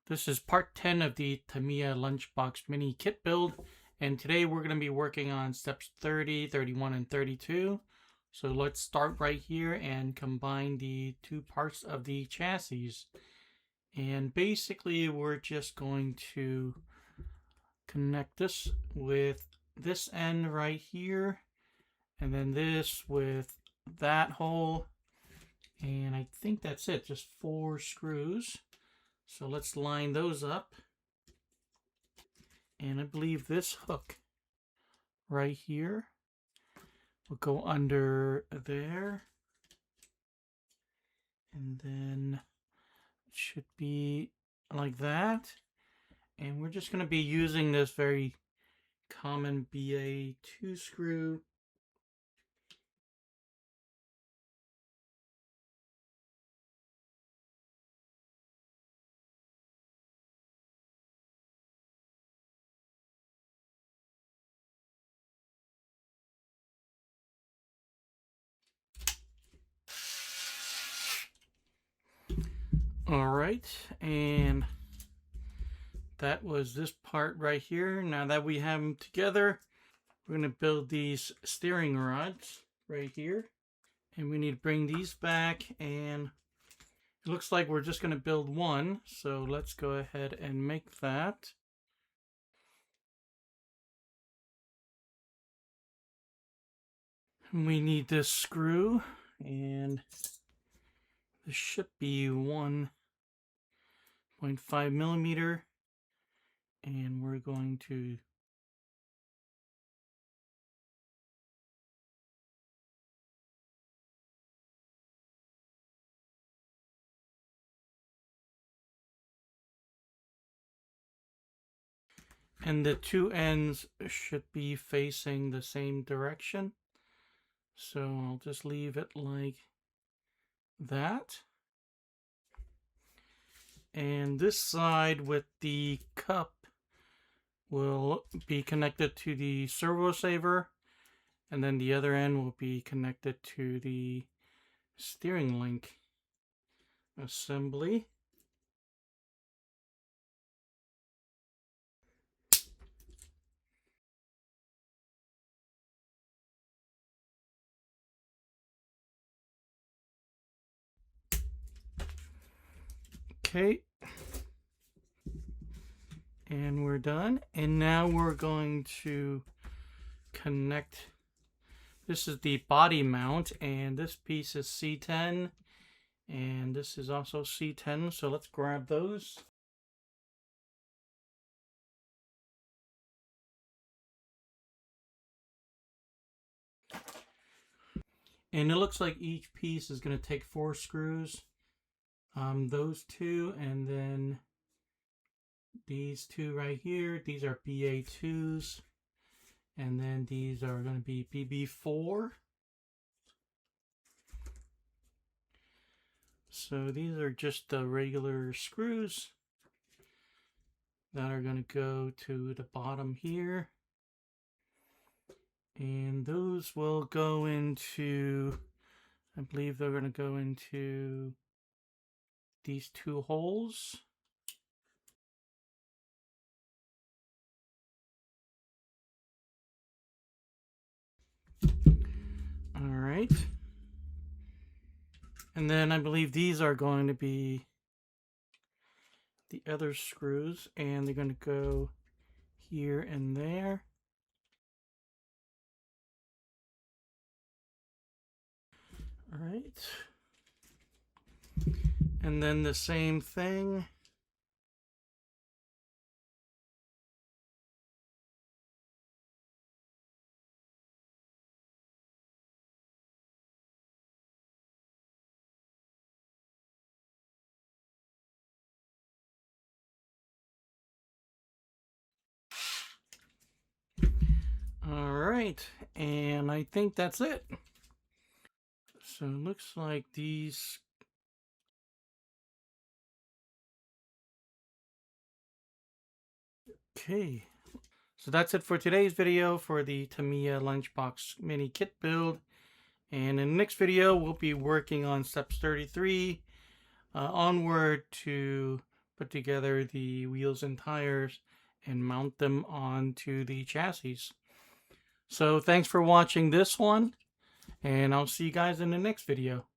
This is part 10 of the Tamiya Lunch Box mini kit build, and today we're going to be working on steps 30, 31, and 32. So let's start right here and combine the two parts of the chassis. And basically we're just going to connect this with this end right here, and then this with that hole, and I think that's it, just 4 screws. So let's line those up. And I believe this hook right here will go under there. And then it should be like that. And we're just going to be using this very common BA2 screw. Alright, and that was this part right here. Now that we have them together, we're going to build these steering rods right here. And we need to bring these back, and it looks like we're just going to build one. So let's go ahead and make that. We need this screw, and this should be 1.5 millimeter, and we're going to and the two ends should be facing the same direction. So I'll just leave it like that. And this side with the cup will be connected to the servo saver, and then the other end will be connected to the steering link assembly. Okay, and we're done. And now we're going to connect. This is the body mount, and this piece is C10, and this is also C10. So let's grab those. And it looks like each piece is going to take 4 screws. Those two, and then these two right here. These are BA2s. And then these are going to be BB4. So these are just the regular screws that are going to go to the bottom here. And those will go into, I believe they're going to go into these 2 holes. All right. And then I believe these are going to be the other screws, and they're going to go here and there. All right. And then the same thing. All right, and I think that's it. So it looks like these. Okay, so that's it for today's video for the Tamiya Lunch Box mini kit build. And in the next video, we'll be working on steps 33 onward to put together the wheels and tires and mount them onto the chassis. So thanks for watching this one, and I'll see you guys in the next video.